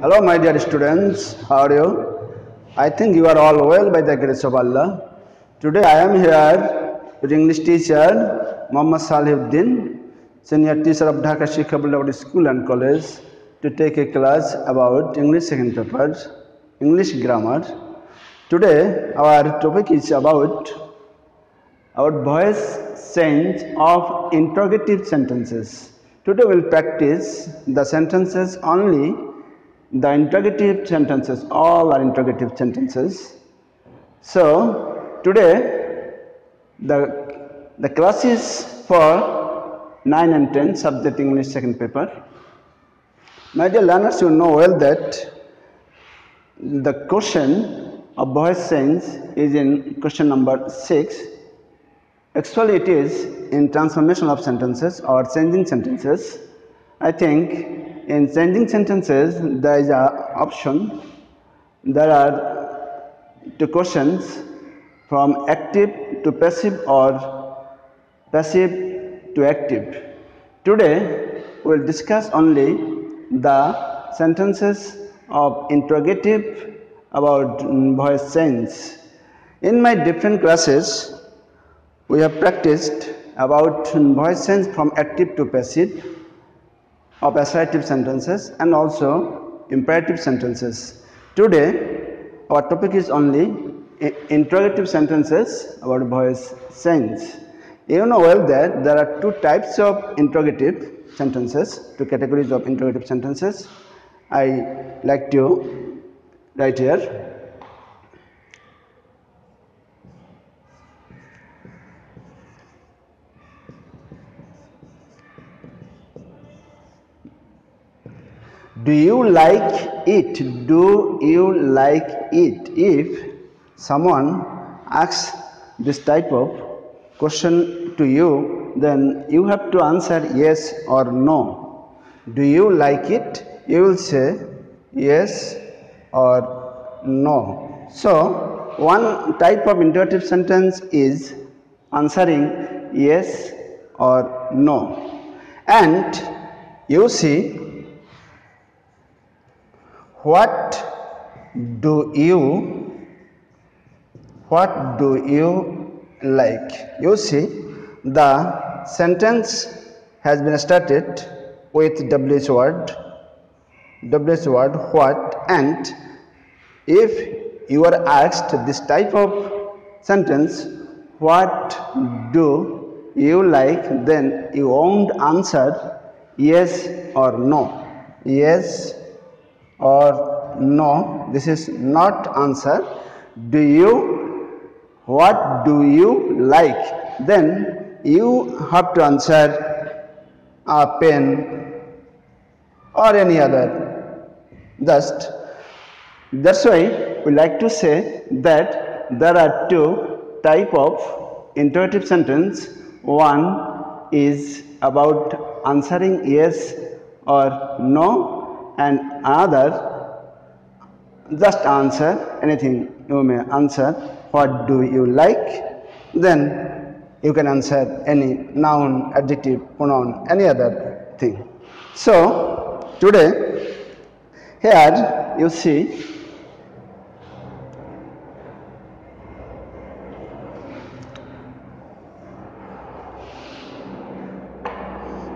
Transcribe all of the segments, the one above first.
Hello my dear students, how are you? I think you are all well by the grace of Allah. Today I am here with English teacher Muhammad Salihuddin, senior teacher of Dhaka Sheikh Abdullah School and College, to take a class about English second paper, English grammar. Today our topic is about voice change of interrogative sentences. Today we will practice the sentences only, the interrogative sentences, all are interrogative sentences. So today the class is for 9 and 10 subject English second paper. My dear learners, you know well that the question of voice change is in question number 6. Actually it is in transformation of sentences or changing sentences. I think in changing sentences there is an option. There are two questions, from active to passive or passive to active. Today we will discuss only the sentences of interrogative about voice change. In my different classes we have practiced about voice change from active to passive of assertive sentences and also imperative sentences. Today our topic is only interrogative sentences about voice change. You know well that there are two types of interrogative sentences, two categories of interrogative sentences. I like to write here. Do you like it? Do you like it? If someone asks this type of question to you, then you have to answer yes or no. Do you like it? You will say yes or no. So one type of interrogative sentence is answering yes or no. And you see, what do you like? You see, the sentence has been started with WH word what, and if you are asked this type of sentence, what do you like, then you won't answer yes or no. Yes or no, this is not answer. What do you like? Then you have to answer a pen or any other. That's why we like to say that there are two type of interrogative sentence. One is about answering yes or no, and another just answer anything. You may answer what do you like, then you can answer any noun, adjective, pronoun, any other thing. So today here you see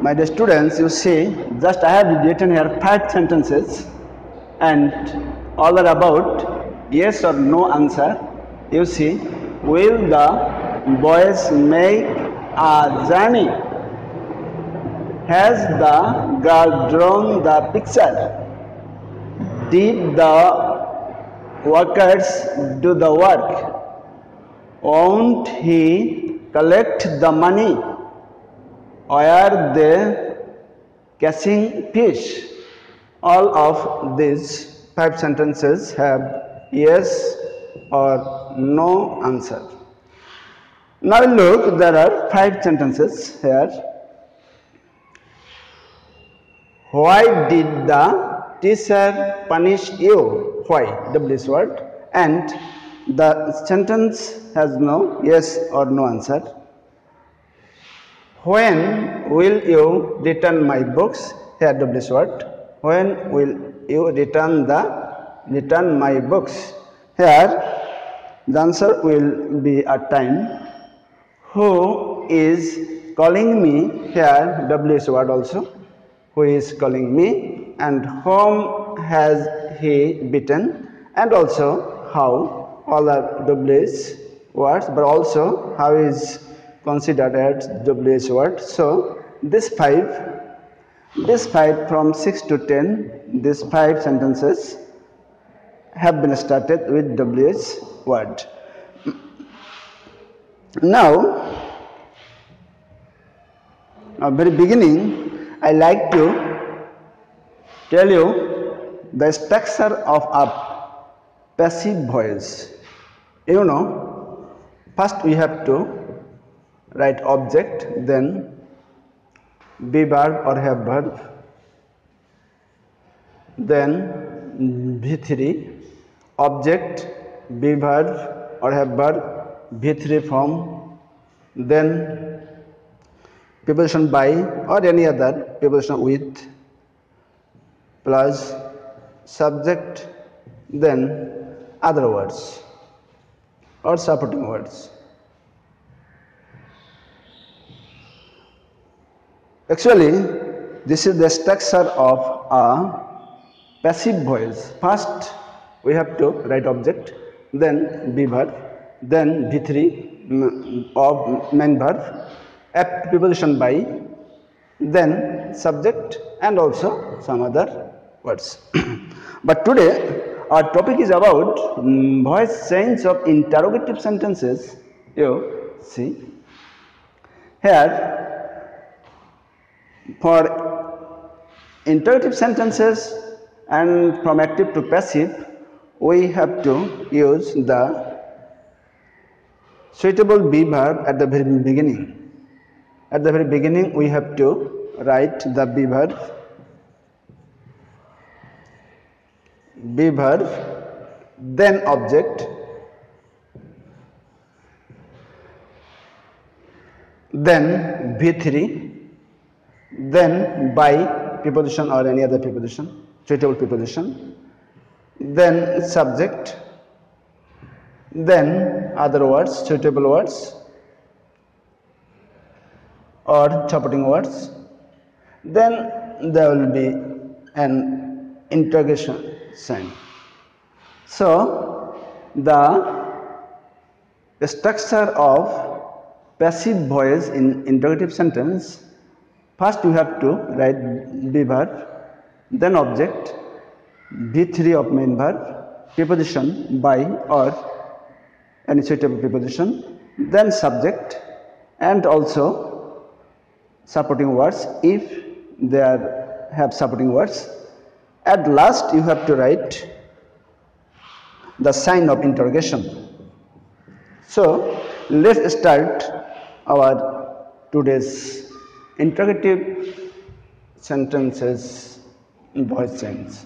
my dear students, you see, just I have written here 5 sentences and all are about yes or no answer. You see, will the boys make a journey? Has the girl drawn the picture? Did the workers do the work? Won't he collect the money? Were they catching fish? All of these 5 sentences have yes or no answer. Now look, there are 5 sentences here. Why did the teacher punish you? Why? WH word. And the sentence has no yes or no answer. When will you return my books? Here WH word. When will you return my books? Here the answer will be a time. Who is calling me? Here WH word also. Who is calling me, and whom has he beaten, and also how, all are WH words, but also how is considered as WH word. So these five from 6 to 10, these 5 sentences have been started with WH word. Now, very beginning, I like to tell you the structure of a passive voice. You know, first we have to write object, then be verb or have verb, then V3, object, be verb or have verb, V3 form, then preposition by or any other preposition with, plus subject, then other words or supporting words. Actually, this is the structure of a passive voice. First, we have to write object, then be verb, then V3 of main verb, preposition by, then subject, and also some other words. But today our topic is about voice change of interrogative sentences. You see here, for interrogative sentences and from active to passive, we have to use the suitable be verb at the very beginning. At the very beginning, we have to write the be verb, then object, then V3, then by preposition or any other preposition, suitable preposition, then subject, then other words, suitable words or supporting words, then there will be an interrogation sign. So the structure of passive voice in interrogative sentence, first you have to write be verb, then object, V3 of main verb, preposition by or any suitable preposition, then subject, and also supporting words if they have supporting words. At last you have to write the sign of interrogation. So let's start our today's interrogative sentences in voice change.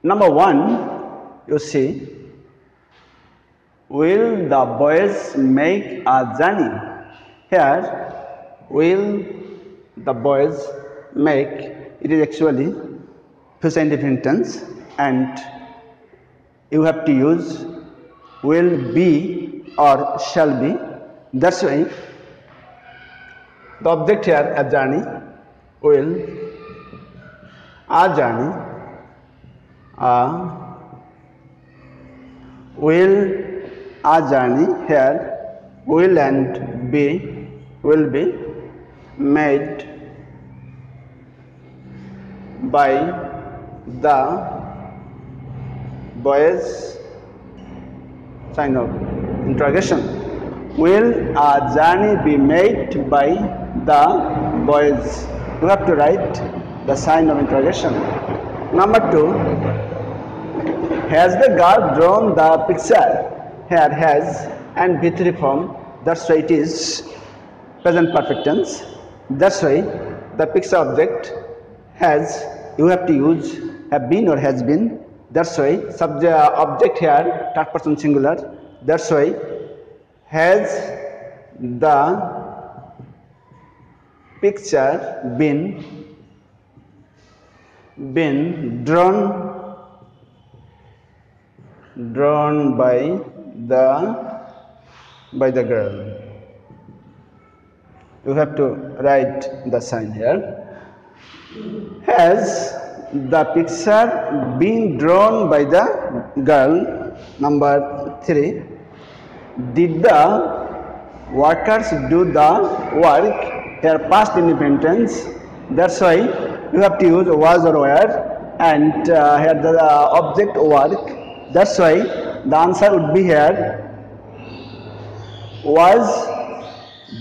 Number 1, you see, will the boys make a journey? Here, will the boys make, it is actually future indefinite tense, and you have to use will be or shall be. That's why the object here, a journey, will, a journey, will, a journey. Here will and be will be made by the boys, sign of interrogation. Will a journey be made by the boys? You have to write the sign of interrogation. Number 2, has the girl drawn the picture? Here has and V3 form, that's why it is present perfect tense. That's why the picture object has, you have to use have been or has been. That's why subject object here third person singular. That's why has the picture been drawn by the girl. You have to write the sign here. Has the picture been drawn by the girl? Number 3. Did the workers do the work? Here past independence. That's why you have to use was or were, and here the object work. That's why the answer would be here. Was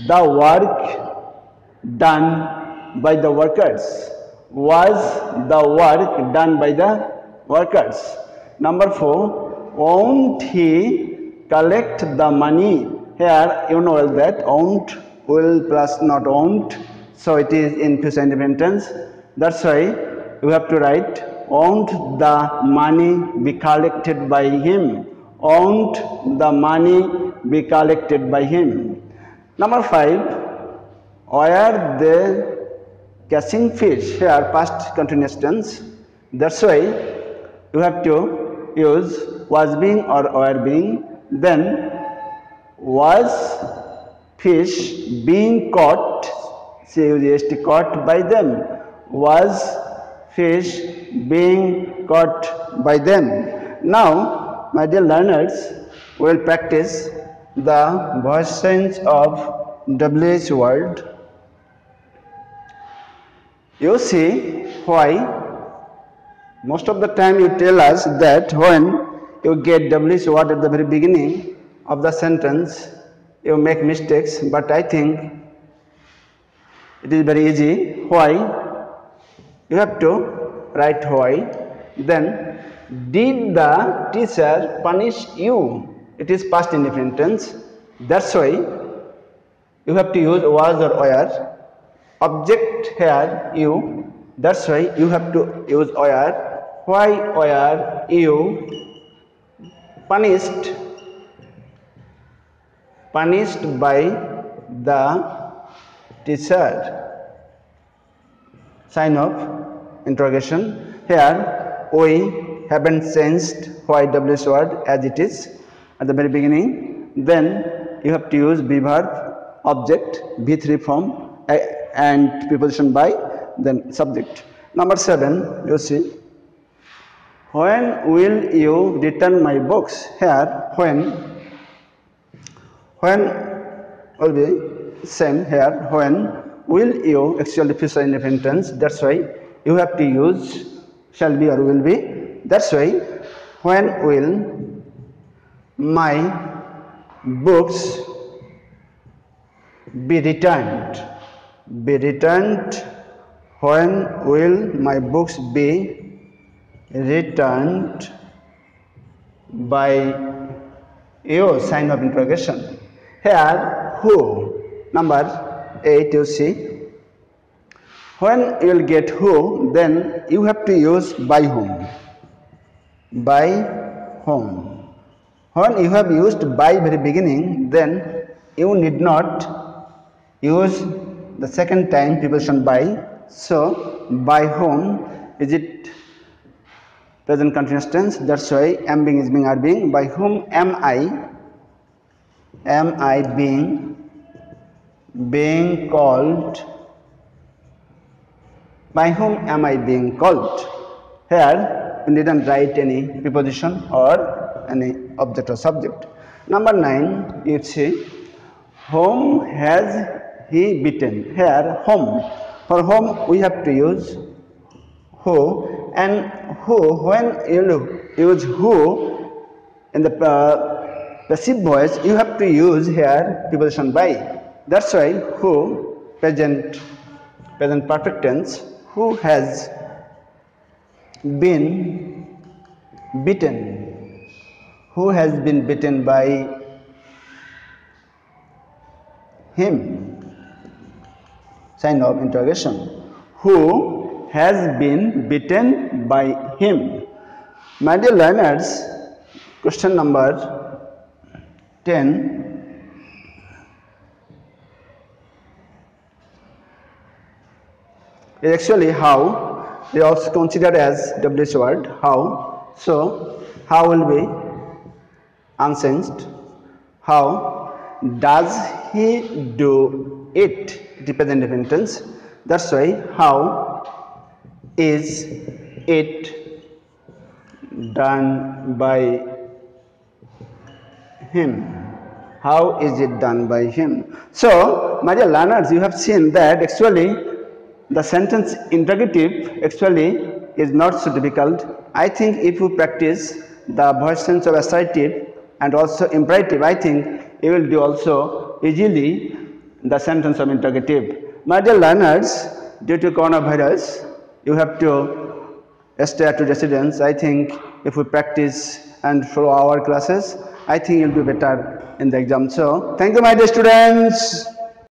the work done by the workers? Was the work done by the workers? Number 4. Won't he collect the money? Here you know that won't will plus not won't, so it is in future independent tense. That's why you have to write won't the money be collected by him? Won't the money be collected by him? Number 5. Were they catching fish? Here past continuous tense. That's why you have to use was being or were being. Then was fish being caught? C-U-G-H-T, caught by them. Was fish being caught by them? Now, my dear learners, we will practice the voice change of WH word. You see why most of the time you tell us that when you get WH word at the very beginning of the sentence, you make mistakes, but I think it is very easy. Why? You have to write why. Then, did the teacher punish you? It is past indefinite tense. That's why you have to use was or were. Object here you. That's why you have to use were. Why were you punished by the teacher? Sign of interrogation. Here we haven't changed why WH word as it is at the very beginning. Then you have to use be verb, object, V3 form, and preposition by, then subject. Number 7, you see, when will you return my books? Here when will be same here. When will you, actually future indefinite tense. That's why you have to use shall be or will be. That's why when will my books be returned? When will my books be returned by you? Sign of interrogation. Here who? Number 8, you see. When you will get who, then you have to use by whom. By whom. When you have used by very beginning, then you need not use the second time preposition by. So by whom, is it present continuous tense? That's why am being is being are being. By whom am I? Am I being called? By whom am I being called? Here we didn't write any preposition or any object or subject. Number 9, you see, whom has he beaten? Here whom. For whom we have to use who, and who, when you use who in the passive voice, you have to use here preposition by. That's why who, present perfect tense, who has been beaten? Who has been beaten by him? Sign of interrogation. Who has been beaten by him? My dear learners, question number 10. is actually how, is also considered as WH word, how. So how will be unchanged. How does he do it? Representative intense. That's why how is it done by him? How is it done by him? So, my dear learners, you have seen that actually the sentence interrogative actually is not so difficult. I think if you practice the voice sense of assertive and also imperative, I think you will do also easily the sentence of interrogative. My dear learners, due to coronavirus, you have to stay at your residence. I think if we practice and follow our classes, I think you'll do better in the exam. So, thank you, my dear students.